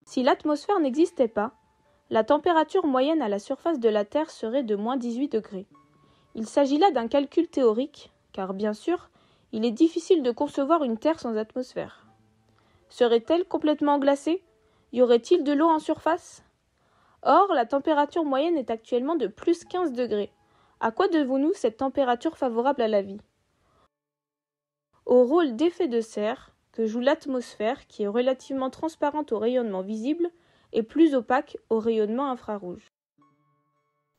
Si l'atmosphère n'existait pas, la température moyenne à la surface de la Terre serait de moins 18 degrés. Il s'agit là d'un calcul théorique, car bien sûr, il est difficile de concevoir une Terre sans atmosphère. Serait-elle complètement glacée ? Y aurait-il de l'eau en surface ? Or, la température moyenne est actuellement de plus 15 degrés. À quoi devons-nous cette température favorable à la vie ? Au rôle d'effet de serre que joue l'atmosphère qui est relativement transparente au rayonnement visible et plus opaque au rayonnement infrarouge.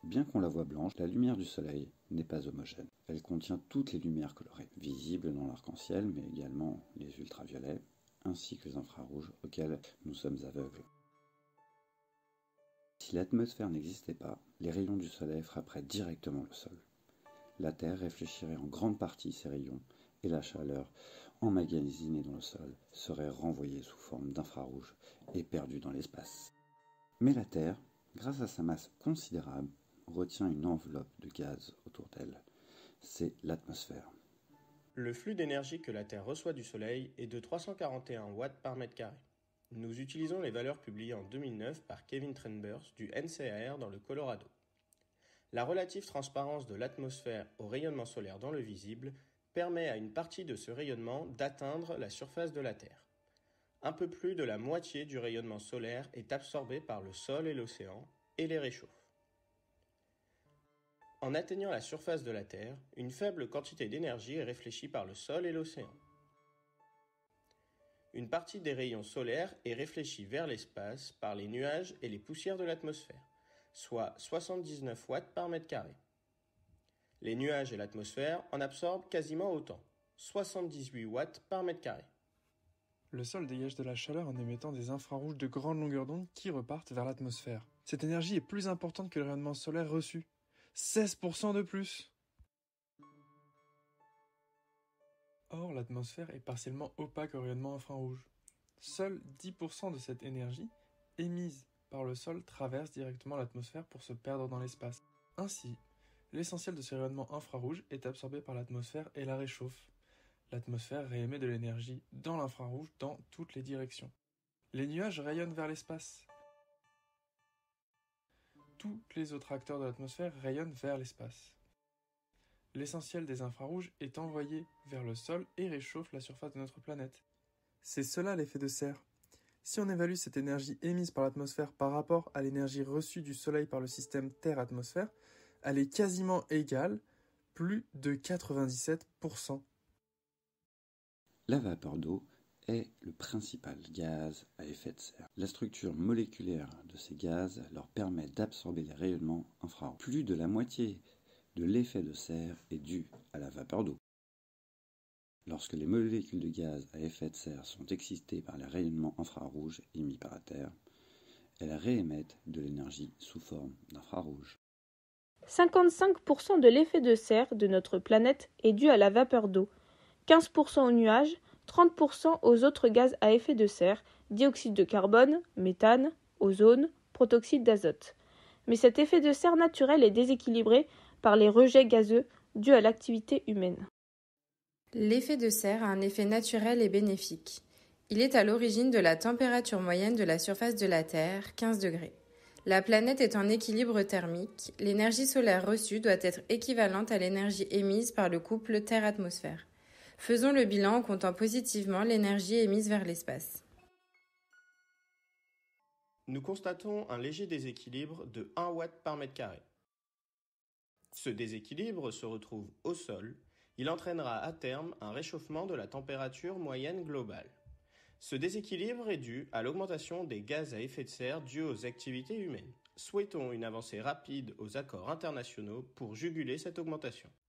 Bien qu'on la voie blanche, la lumière du soleil n'est pas homogène. Elle contient toutes les lumières colorées, visibles dans l'arc-en-ciel, mais également les ultraviolets, ainsi que les infrarouges auxquels nous sommes aveugles. Si l'atmosphère n'existait pas, les rayons du soleil frapperaient directement le sol. La Terre réfléchirait en grande partie ces rayons et la chaleur emmagasinée dans le sol serait renvoyée sous forme d'infrarouge et perdue dans l'espace. Mais la Terre, grâce à sa masse considérable, retient une enveloppe de gaz autour d'elle. C'est l'atmosphère. Le flux d'énergie que la Terre reçoit du Soleil est de 341 watts par mètre carré. Nous utilisons les valeurs publiées en 2009 par Kevin Trenbers du NCAR dans le Colorado. La relative transparence de l'atmosphère au rayonnement solaire dans le visible permet à une partie de ce rayonnement d'atteindre la surface de la Terre. Un peu plus de la moitié du rayonnement solaire est absorbé par le sol et l'océan et les réchauffe. En atteignant la surface de la Terre, une faible quantité d'énergie est réfléchie par le sol et l'océan. Une partie des rayons solaires est réfléchie vers l'espace par les nuages et les poussières de l'atmosphère, soit 79 watts par mètre carré. Les nuages et l'atmosphère en absorbent quasiment autant, 78 watts par mètre carré. Le sol dégage de la chaleur en émettant des infrarouges de grande longueur d'onde qui repartent vers l'atmosphère. Cette énergie est plus importante que le rayonnement solaire reçu. 16% de plus. Or, l'atmosphère est partiellement opaque au rayonnement infrarouge. Seuls 10% de cette énergie, émise par le sol, traverse directement l'atmosphère pour se perdre dans l'espace. Ainsi, l'essentiel de ce rayonnement infrarouge est absorbé par l'atmosphère et la réchauffe. L'atmosphère réémet de l'énergie dans l'infrarouge dans toutes les directions. Les nuages rayonnent vers l'espace. Tous les autres acteurs de l'atmosphère rayonnent vers l'espace. L'essentiel des infrarouges est envoyé vers le sol et réchauffe la surface de notre planète. C'est cela l'effet de serre. Si on évalue cette énergie émise par l'atmosphère par rapport à l'énergie reçue du Soleil par le système Terre-atmosphère, elle est quasiment égale, plus de 97%. La vapeur d'eau est le principal gaz à effet de serre. La structure moléculaire de ces gaz leur permet d'absorber les rayonnements infrarouges. Plus de la moitié de l'effet de serre est dû à la vapeur d'eau. Lorsque les molécules de gaz à effet de serre sont excitées par les rayonnements infrarouges émis par la Terre, elles réémettent de l'énergie sous forme d'infrarouge. 55% de l'effet de serre de notre planète est dû à la vapeur d'eau, 15% aux nuages, 30% aux autres gaz à effet de serre, dioxyde de carbone, méthane, ozone, protoxyde d'azote. Mais cet effet de serre naturel est déséquilibré par les rejets gazeux dus à l'activité humaine. L'effet de serre a un effet naturel et bénéfique. Il est à l'origine de la température moyenne de la surface de la Terre, 15 degrés. La planète est en équilibre thermique, l'énergie solaire reçue doit être équivalente à l'énergie émise par le couple Terre-atmosphère. Faisons le bilan en comptant positivement l'énergie émise vers l'espace. Nous constatons un léger déséquilibre de 1 watt par mètre carré. Ce déséquilibre se retrouve au sol. Il entraînera à terme un réchauffement de la température moyenne globale. Ce déséquilibre est dû à l'augmentation des gaz à effet de serre dus aux activités humaines. Souhaitons une avancée rapide aux accords internationaux pour juguler cette augmentation.